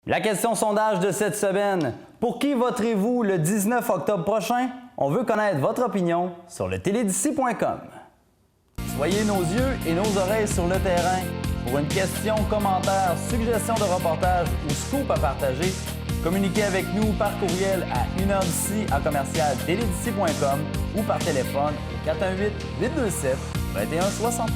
La question sondage de cette semaine, pour qui voterez-vous le 19 octobre prochain? On veut connaître votre opinion sur le télédici.com. Soyez nos yeux et nos oreilles sur le terrain. Pour une question, commentaire, suggestion de reportage ou scoop à partager, communiquez avec nous par courriel à 1h10@télédici.com ou par téléphone au 418-827-2169.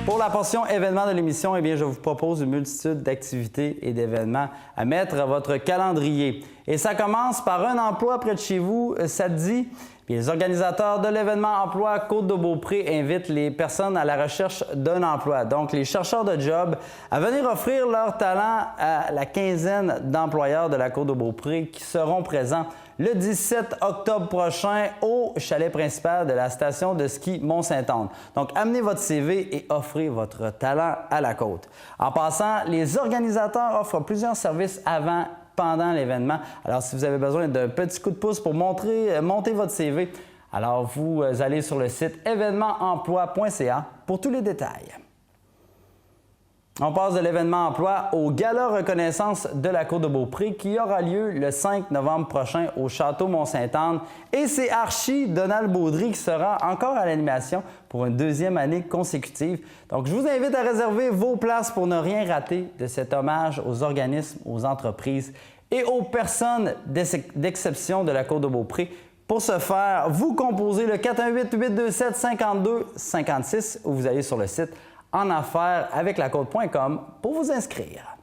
Pour la portion événements de l'émission, je vous propose une multitude d'activités et d'événements à mettre à votre calendrier. Et ça commence par un emploi près de chez vous samedi. Les organisateurs de l'événement Emploi Côte-de-Beaupré invitent les personnes à la recherche d'un emploi, donc les chercheurs de job, à venir offrir leur talent à la quinzaine d'employeurs de la Côte-de-Beaupré qui seront présents le 17 octobre prochain au chalet principal de la station de ski Mont-Sainte-Anne. Donc, amenez votre CV et offrez votre talent à la côte. En passant, les organisateurs offrent plusieurs services avant pendant l'événement. Alors, si vous avez besoin d'un petit coup de pouce pour monter votre CV, alors vous allez sur le site événementemploi.ca pour tous les détails. On passe de l'événement emploi au gala reconnaissance de la Côte-de-Beaupré qui aura lieu le 5 novembre prochain au Château Mont-Sainte-Anne. Et c'est Archie Donald Baudry qui sera encore à l'animation pour une deuxième année consécutive. Donc, je vous invite à réserver vos places pour ne rien rater de cet hommage aux organismes, aux entreprises et aux personnes d'exception de la Côte-de-Beaupré. Pour ce faire, vous composez le 418-827-5256 ou vous allez sur le site enaffaires-avec-la-côte.com pour vous inscrire.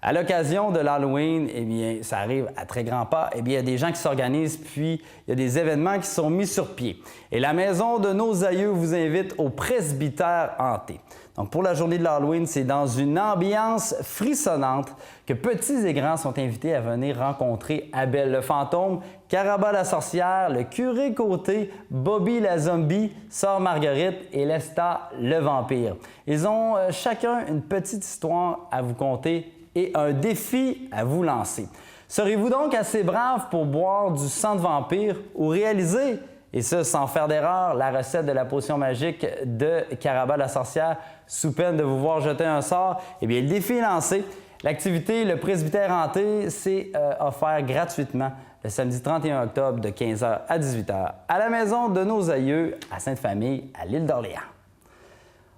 À l'occasion de l'Halloween, ça arrive à très grands pas, il y a des gens qui s'organisent, puis il y a des événements qui sont mis sur pied. Et la Maison de nos aïeux vous invite au presbytère hanté. Donc pour la journée de l'Halloween, c'est dans une ambiance frissonnante que petits et grands sont invités à venir rencontrer Abel le fantôme, Caraba la sorcière, le curé Côté, Bobby la zombie, Sœur Marguerite et Lesta le vampire. Ils ont chacun une petite histoire à vous conter et un défi à vous lancer. Serez-vous donc assez brave pour boire du sang de vampire ou réaliser, et ça sans faire d'erreur, la recette de la potion magique de Caraba la sorcière sous peine de vous voir jeter un sort? Le défi est lancé. L'activité Le Presbytère hanté, c'est offert gratuitement le samedi 31 octobre de 15h à 18h à la Maison de nos aïeux à Sainte-Famille, à l'île d'Orléans.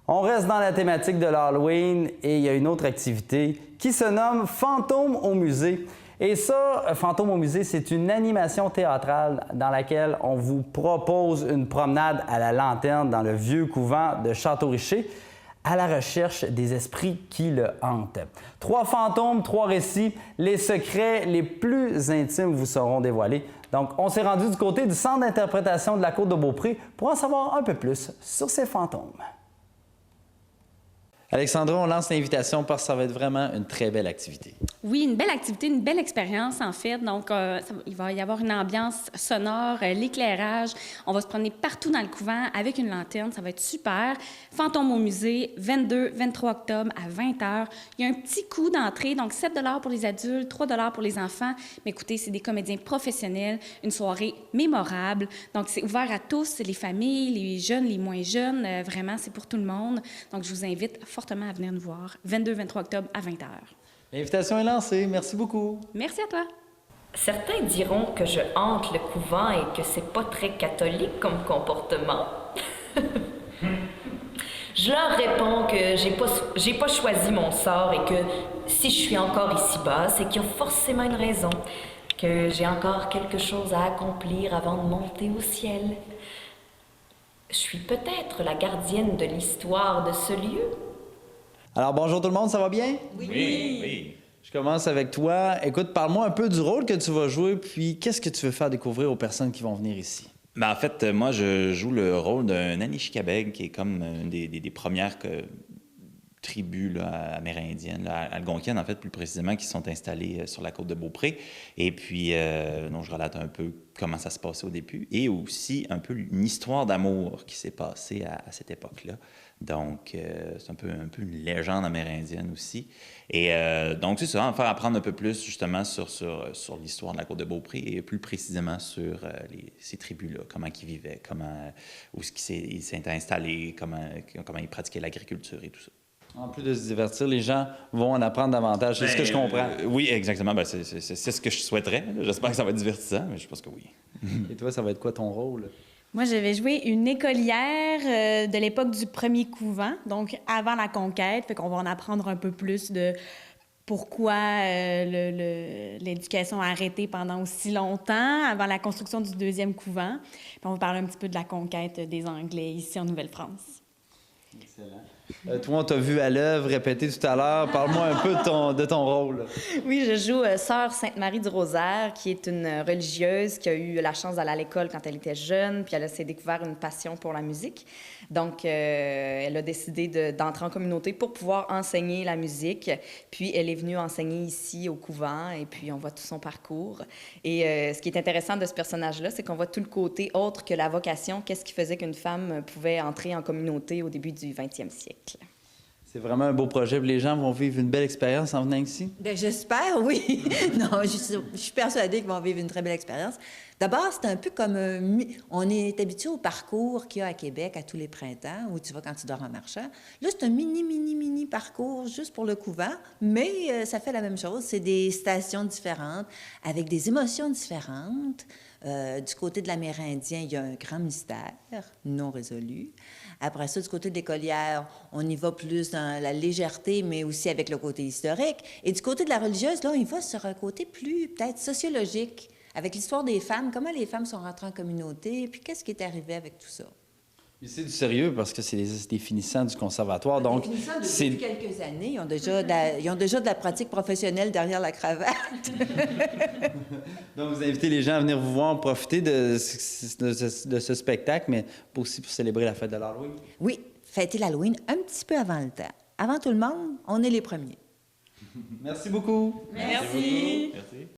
On reste dans la thématique de l'Halloween et il y a une autre activité qui se nomme Fantôme au musée. Et ça, Fantôme au musée, c'est une animation théâtrale dans laquelle on vous propose une promenade à la lanterne dans le vieux couvent de Château-Richer à la recherche des esprits qui le hantent. 3 fantômes, 3 récits, les secrets les plus intimes vous seront dévoilés. Donc, on s'est rendu du côté du Centre d'interprétation de la Côte-de-Beaupré pour en savoir un peu plus sur ces fantômes. Alexandra, on lance l'invitation parce que ça va être vraiment une très belle activité. Oui, une belle activité, une belle expérience en fait. Donc, il va y avoir une ambiance sonore, l'éclairage. On va se promener partout dans le couvent avec une lanterne. Ça va être super. Fantôme au musée, 22-23 octobre à 20h. Il y a un petit coût d'entrée, donc 7 $ pour les adultes, 3 $ pour les enfants. Mais écoutez, c'est des comédiens professionnels, une soirée mémorable. Donc, c'est ouvert à tous, les familles, les jeunes, les moins jeunes. Vraiment, c'est pour tout le monde. Donc, je vous invite fortement à venir nous voir, 22-23 octobre à 20h. L'invitation est lancée. Merci beaucoup. Merci à toi. Certains diront que je hante le couvent et que c'est pas très catholique comme comportement. Je leur réponds que j'ai pas choisi mon sort et que si je suis encore ici-bas, c'est qu'il y a forcément une raison, que j'ai encore quelque chose à accomplir avant de monter au ciel. Je suis peut-être la gardienne de l'histoire de ce lieu. Alors, bonjour tout le monde, ça va bien? Oui. Je commence avec toi. Écoute, parle-moi un peu du rôle que tu vas jouer, puis qu'est-ce que tu veux faire découvrir aux personnes qui vont venir ici? En fait, moi, je joue le rôle d'un Anishkabeg, qui est comme une des premières tribus là, amérindiennes, là, algonquiennes en fait plus précisément, qui sont installées sur la côte de Beaupré. Et puis, donc je relate un peu comment ça se passait au début et aussi un peu une histoire d'amour qui s'est passée à cette époque-là. Donc, c'est un peu une légende amérindienne aussi. Et donc, c'est ça, en faire apprendre un peu plus justement sur l'histoire de la côte de Beaupré et plus précisément sur ces tribus-là, comment ils vivaient, où ils s'étaient installés, comment ils pratiquaient l'agriculture et tout ça. En plus de se divertir, les gens vont en apprendre davantage. C'est ce que je comprends. Oui, exactement. Ben, c'est ce que je souhaiterais. J'espère que ça va être divertissant, mais je pense que oui. Et toi, ça va être quoi ton rôle? Moi, je vais jouer une écolière de l'époque du premier couvent, donc avant la conquête. Fait qu'on va en apprendre un peu plus de pourquoi l'éducation a arrêté pendant aussi longtemps, avant la construction du deuxième couvent. Puis on va parler un petit peu de la conquête des Anglais ici en Nouvelle-France. Excellent. Toi, on t'a vu à l'œuvre répéter tout à l'heure. Parle-moi un peu de ton rôle. Oui, je joue Sœur Sainte-Marie du Rosaire, qui est une religieuse qui a eu la chance d'aller à l'école quand elle était jeune, puis elle s'est découvert une passion pour la musique. Donc, elle a décidé d'entrer en communauté pour pouvoir enseigner la musique. Puis, elle est venue enseigner ici au couvent, et puis on voit tout son parcours. Et ce qui est intéressant de ce personnage-là, c'est qu'on voit tout le côté autre que la vocation. Qu'est-ce qui faisait qu'une femme pouvait entrer en communauté au début du 20e siècle? C'est vraiment un beau projet. Les gens vont vivre une belle expérience en venant ici? Bien, j'espère, oui. Non, je suis persuadée qu'ils vont vivre une très belle expérience. D'abord, c'est un peu comme... on est habitué au parcours qu'il y a à Québec à tous les printemps, où tu vas quand tu dors en marchant. Là, c'est un mini parcours juste pour le couvent, mais ça fait la même chose. C'est des stations différentes, avec des émotions différentes. Du côté de l'Amérindien, il y a un grand mystère non résolu. Après ça, du côté de l'écolière, on y va plus dans la légèreté, mais aussi avec le côté historique. Et du côté de la religieuse, là, on y va sur un côté plus, peut-être, sociologique, avec l'histoire des femmes, comment les femmes sont rentrées en communauté, puis qu'est-ce qui est arrivé avec tout ça. Mais c'est du sérieux parce que c'est des finissants du conservatoire. Donc, depuis quelques années, ils ont déjà de la pratique professionnelle derrière la cravate. Donc, vous invitez les gens à venir vous voir, profiter de ce spectacle, mais aussi pour célébrer la fête de l'Halloween. Oui, fêter l'Halloween un petit peu avant le temps. Avant tout le monde, on est les premiers. Merci beaucoup. Merci. Merci.